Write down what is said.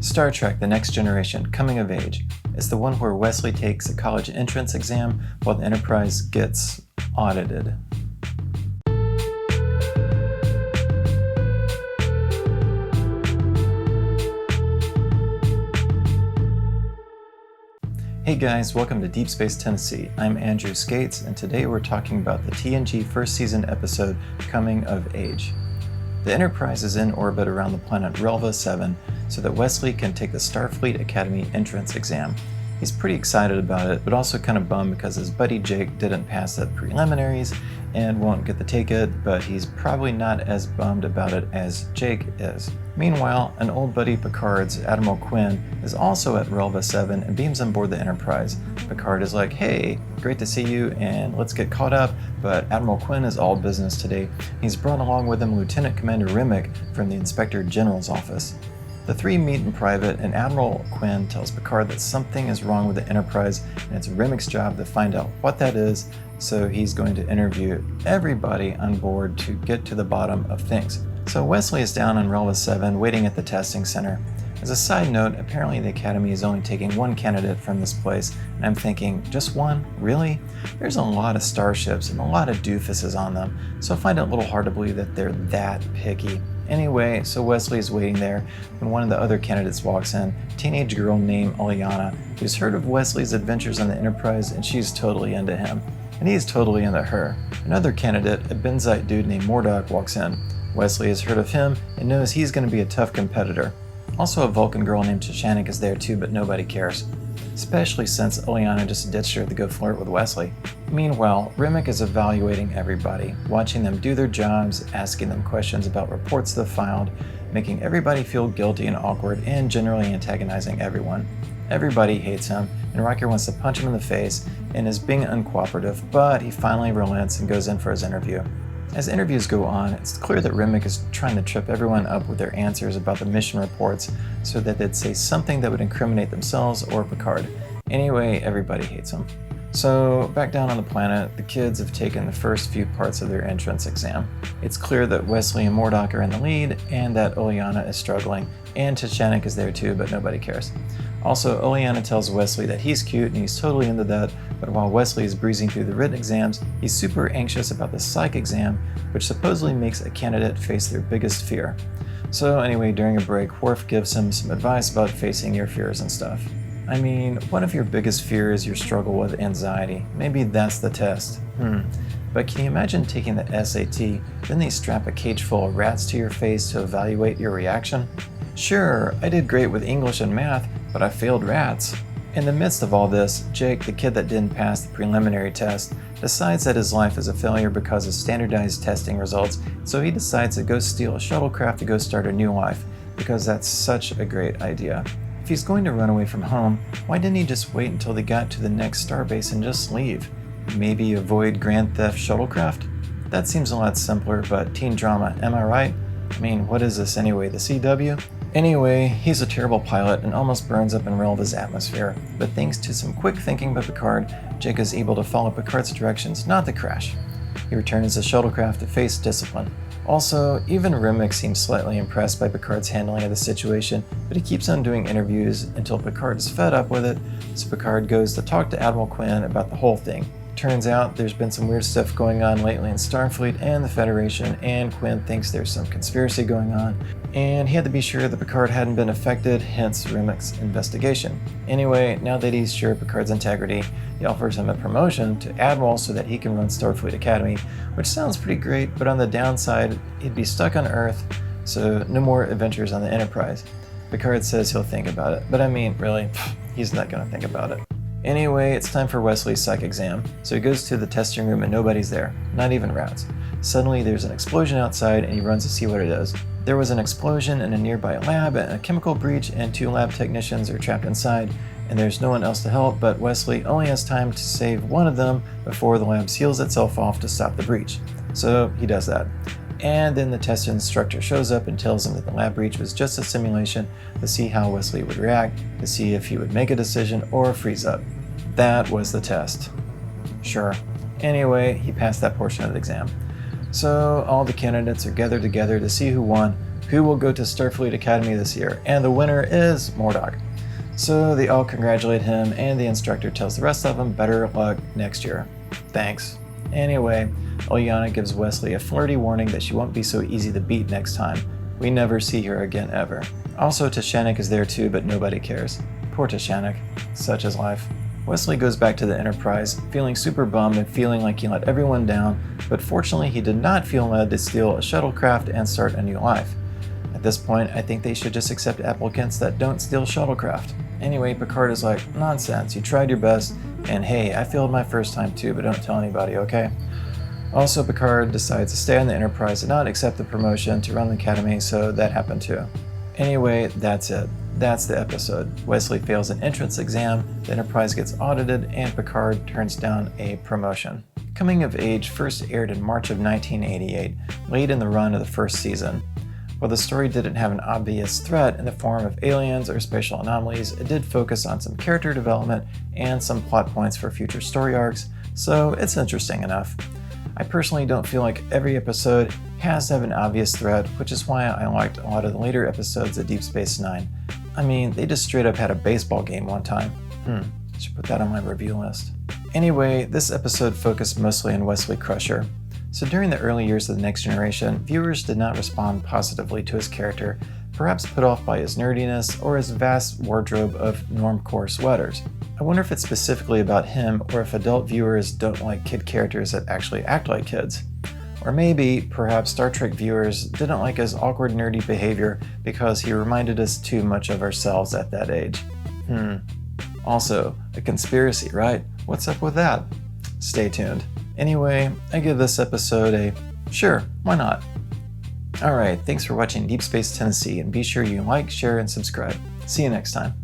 Star Trek: The Next Generation, Coming of Age. It's the one where Wesley takes a college entrance exam while the Enterprise gets audited. Hey guys, welcome to Deep Space Tennessee. I'm Andrew Scates, and today we're talking about the TNG first season episode, Coming of Age. The Enterprise is in orbit around the planet Relva 7 so that Wesley can take the Starfleet Academy entrance exam. He's pretty excited about it, but also kind of bummed because his buddy Jake didn't pass the preliminaries and won't get to take it, but he's probably not as bummed about it as Jake is. Meanwhile, an old buddy Picard's, Admiral Quinn, is also at Relva 7 and beams on board the Enterprise. Picard is like, hey, great to see you and let's get caught up, but Admiral Quinn is all business today. He's brought along with him Lieutenant Commander Remick from the Inspector General's office. The three meet in private, and Admiral Quinn tells Picard that something is wrong with the Enterprise, and it's Remick's job to find out what that is, so he's going to interview everybody on board to get to the bottom of things. So Wesley is down on Relva 7 waiting at the testing center. As a side note, apparently the Academy is only taking one candidate from this place, and I'm thinking, just one? Really? There's a lot of starships and a lot of doofuses on them, so I find it a little hard to believe that they're that picky. Anyway, so Wesley is waiting there when one of the other candidates walks in, a teenage girl named Eliana, who's heard of Wesley's adventures on the Enterprise and she's totally into him. And he's totally into her. Another candidate, a Benzite dude named Mordok, walks in. Wesley has heard of him and knows he's going to be a tough competitor. Also a Vulcan girl named Tashanik is there too, but nobody cares. Especially since Eliana just ditched her to go flirt with Wesley. Meanwhile, Remick is evaluating everybody, watching them do their jobs, asking them questions about reports they've filed, making everybody feel guilty and awkward, and generally antagonizing everyone. Everybody hates him, and Riker wants to punch him in the face and is being uncooperative, but he finally relents and goes in for his interview. As interviews go on, it's clear that Remick is trying to trip everyone up with their answers about the mission reports so that they'd say something that would incriminate themselves or Picard. Anyway, everybody hates him. So, back down on the planet, the kids have taken the first few parts of their entrance exam. It's clear that Wesley and Mordok are in the lead, and that Eliana is struggling, and Tashanik is there too, but nobody cares. Also, Eliana tells Wesley that he's cute and he's totally into that, but while Wesley is breezing through the written exams, he's super anxious about the psych exam, which supposedly makes a candidate face their biggest fear. So anyway, during a break, Worf gives him some advice about facing your fears and stuff. I mean, what if your biggest fear is your struggle with anxiety? Maybe that's the test. But can you imagine taking the SAT, then they strap a cage full of rats to your face to evaluate your reaction? Sure, I did great with English and math, but I failed rats. In the midst of all this, Jake, the kid that didn't pass the preliminary test, decides that his life is a failure because of standardized testing results, so he decides to go steal a shuttlecraft to go start a new life, because that's such a great idea. If he's going to run away from home, why didn't he just wait until they got to the next starbase and just leave? Maybe avoid Grand Theft Shuttlecraft? That seems a lot simpler, but teen drama, am I right? I mean, what is this anyway, the CW? Anyway, he's a terrible pilot and almost burns up in Relva's atmosphere, but thanks to some quick thinking by Picard, Jake is able to follow Picard's directions not to crash. He returns the shuttlecraft to face discipline. Also, even Remick seems slightly impressed by Picard's handling of the situation, but he keeps on doing interviews until Picard is fed up with it, so Picard goes to talk to Admiral Quinn about the whole thing. Turns out there's been some weird stuff going on lately in Starfleet and the Federation, and Quinn thinks there's some conspiracy going on, and he had to be sure that Picard hadn't been affected, hence Remick's investigation. Anyway, now that he's sure of Picard's integrity, he offers him a promotion to Admiral so that he can run Starfleet Academy, which sounds pretty great, but on the downside, he'd be stuck on Earth, so no more adventures on the Enterprise. Picard says he'll think about it, but I mean, really, he's not gonna think about it. Anyway, it's time for Wesley's psych exam, so he goes to the testing room and nobody's there, not even rats. Suddenly there's an explosion outside and he runs to see what it is. There was an explosion in a nearby lab and a chemical breach, and 2 lab technicians are trapped inside, and there's no one else to help, but Wesley only has time to save one of them before the lab seals itself off to stop the breach. So he does that. And then the test instructor shows up and tells him that the lab breach was just a simulation to see how Wesley would react, to see if he would make a decision or freeze up. That was the test. Sure. Anyway, he passed that portion of the exam. So all the candidates are gathered together to see who won, who will go to Starfleet Academy this year, and the winner is Mordok. So they all congratulate him, and the instructor tells the rest of them better luck next year. Thanks. Anyway, Ileana gives Wesley a flirty warning that she won't be so easy to beat next time. We never see her again ever. Also, Tashanik is there too, but nobody cares. Poor Tashanik. Such is life. Wesley goes back to the Enterprise, feeling super bummed and feeling like he let everyone down, but fortunately he did not feel led to steal a shuttlecraft and start a new life. At this point, I think they should just accept applicants that don't steal shuttlecraft. Anyway, Picard is like, nonsense, you tried your best, and hey, I failed my first time too, but don't tell anybody, okay? Also, Picard decides to stay on the Enterprise and not accept the promotion to run the Academy, so that happened too. Anyway, that's it. That's the episode. Wesley fails an entrance exam, the Enterprise gets audited, and Picard turns down a promotion. Coming of Age first aired in March of 1988, late in the run of the first season. While the story didn't have an obvious threat in the form of aliens or spatial anomalies, it did focus on some character development and some plot points for future story arcs, so it's interesting enough. I personally don't feel like every episode has to have an obvious threat, which is why I liked a lot of the later episodes of Deep Space Nine. I mean, they just straight up had a baseball game one time. Should put that on my review list. Anyway, this episode focused mostly on Wesley Crusher. So during the early years of The Next Generation, viewers did not respond positively to his character, perhaps put off by his nerdiness or his vast wardrobe of normcore sweaters. I wonder if it's specifically about him or if adult viewers don't like kid characters that actually act like kids. Or maybe, perhaps Star Trek viewers didn't like his awkward nerdy behavior because he reminded us too much of ourselves at that age. Also, a conspiracy, right? What's up with that? Stay tuned. Anyway, I give this episode a sure, why not? Alright, thanks for watching Deep Space Tennessee, and be sure you like, share, and subscribe. See you next time.